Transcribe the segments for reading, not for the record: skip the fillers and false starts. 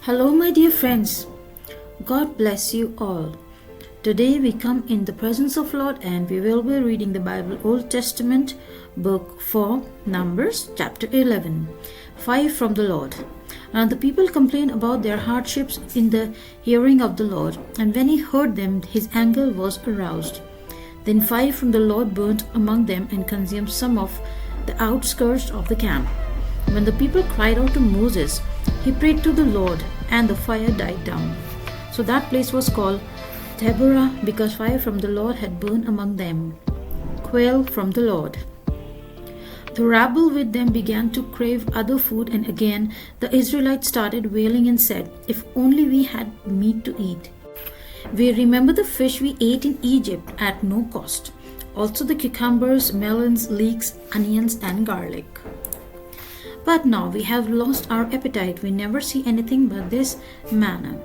Hello, my dear friends. God bless you all. Today we come in the presence of Lord and we will be reading the Bible Old Testament, Book 4, Numbers, chapter 11. 5 from the Lord. And the people complained about their hardships in the hearing of the Lord, and when he heard them, his anger was aroused. Then fire from the Lord burnt among them and consumed some of the outskirts of the camp. When the people cried out to Moses, he prayed to the Lord, and the fire died down. So that place was called Taberah, because fire from the Lord had burned among them. Quail from the Lord. The rabble with them began to crave other food, and again the Israelites started wailing and said, "If only we had meat to eat. We remember the fish we ate in Egypt at no cost, also the cucumbers, melons, leeks, onions, and garlic. But now we have lost our appetite. We never see anything but this manna."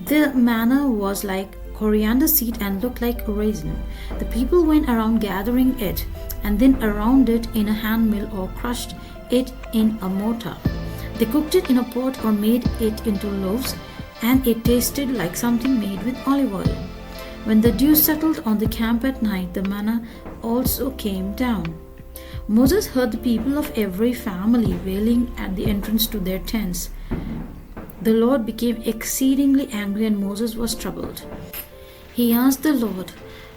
The manna was like coriander seed and looked like a raisin. The people went around gathering it, and then around it in a hand mill or crushed it in a mortar. They cooked it in a pot or made it into loaves, and it tasted like something made with olive oil. When the dew settled on the camp at night, the manna also came down. Moses heard the people of every family wailing at the entrance to their tents. The Lord became exceedingly angry, and Moses was troubled. He asked the Lord,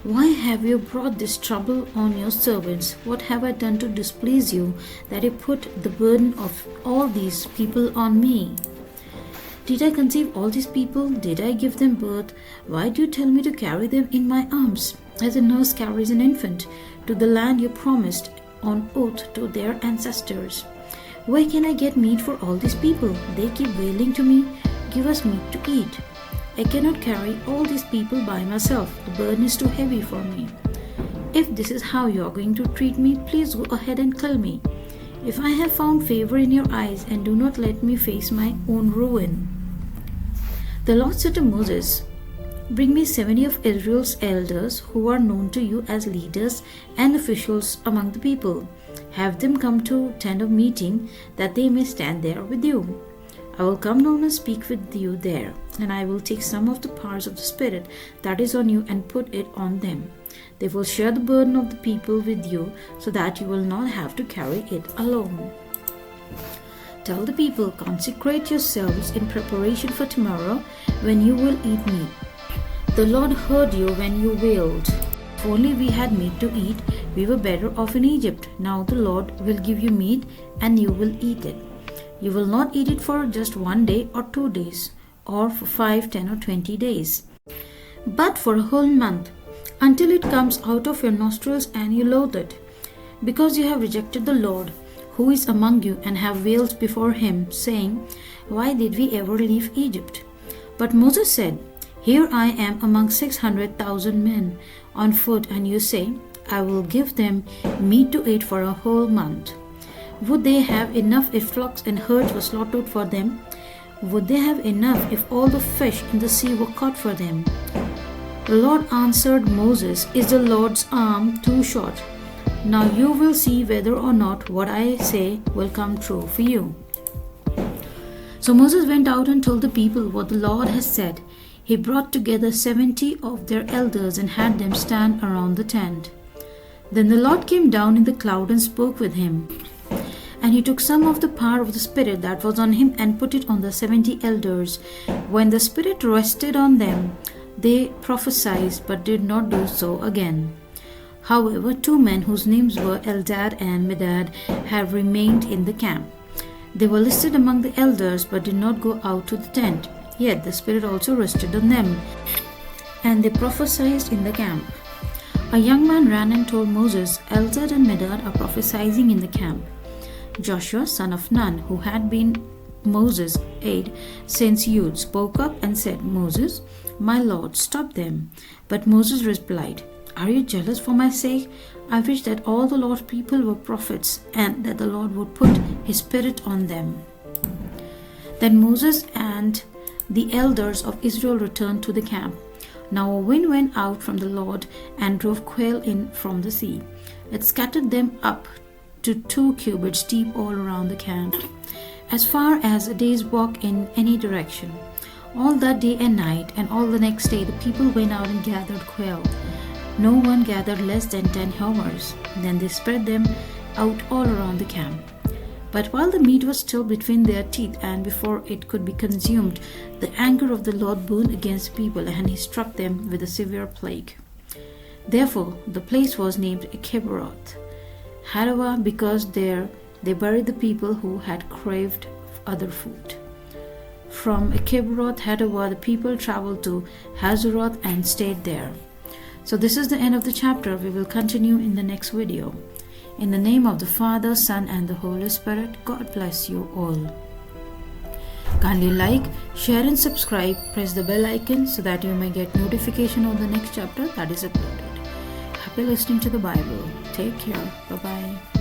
"Why have you brought this trouble on your servants? What have I done to displease you, that you put the burden of all these people on me? Did I conceive all these people? Did I give them birth? Why do you tell me to carry them in my arms, as a nurse carries an infant, to the land you promised on oath to their ancestors? Where can I get meat for all these people? They keep wailing to me, 'Give us meat to eat.' I cannot carry all these people by myself. The burden is too heavy for me. If this is how you are going to treat me, please go ahead and kill me, if I have found favor in your eyes, and do not let me face my own ruin." The Lord said to Moses, "Bring me 70 of Israel's elders who are known to you as leaders and officials among the people. Have them come to tent of meeting, that they may stand there with you. I will come down and speak with you there, and I will take some of the powers of the Spirit that is on you and put it on them. They will share the burden of the people with you, so that you will not have to carry it alone. Tell the people, 'Consecrate yourselves in preparation for tomorrow, when you will eat meat.' The Lord heard you when you wailed, 'If only we had meat to eat, we were better off in Egypt.' Now the Lord will give you meat, and you will eat it. You will not eat it for just 1 day or 2 days, or for 5, 10, or 20 days, but for a whole month, until it comes out of your nostrils and you loathe it, because you have rejected the Lord, who is among you, and have wailed before him, saying, 'Why did we ever leave Egypt?' But Moses said, 'Here I am among 600,000 men on foot, and you say, I will give them meat to eat for a whole month. Would they have enough if flocks and herds were slaughtered for them? Would they have enough if all the fish in the sea were caught for them?' The Lord answered Moses, 'Is the Lord's arm too short? Now you will see whether or not what I say will come true for you.' So Moses went out and told the people what the Lord has said. He brought together 70 of their elders and had them stand around the tent. Then the Lord came down in the cloud and spoke with him. And he took some of the power of the Spirit that was on him and put it on the 70 elders. When the Spirit rested on them, they prophesied, but did not do so again. However, 2 men whose names were Eldad and Medad have remained in the camp. They were listed among the elders, but did not go out to the tent. Yet the Spirit also rested on them, and they prophesied in the camp. A young man ran and told Moses, 'Eldad and Medad are prophesying in the camp.' Joshua, son of Nun, who had been Moses' aide since youth, spoke up and said, 'Moses, my Lord, stop them.' But Moses replied, 'Are you jealous for my sake? I wish that all the Lord's people were prophets, and that the Lord would put his Spirit on them.' Then Moses and the elders of Israel returned to the camp. Now a wind went out from the Lord and drove quail in from the sea. It scattered them up to 2 cubits deep all around the camp, as far as a day's walk in any direction. All that day and night, and all the next day, the people went out and gathered quail. No one gathered less than 10 homers. Then they spread them out all around the camp. But while the meat was still between their teeth, and before it could be consumed, the anger of the Lord burned against the people, and he struck them with a severe plague. Therefore the place was named Kibroth Hattaavah, because there they buried the people who had craved other food. From Kibroth Hattaavah, the people traveled to Hazeroth and stayed there. So this is the end of the chapter. We will continue in the next video. In the name of the Father, Son, and the Holy Spirit, God bless you all. Kindly like, share, and subscribe. Press the bell icon so that you may get notification of the next chapter that is uploaded. Happy listening to the Bible. Take care. Bye-bye.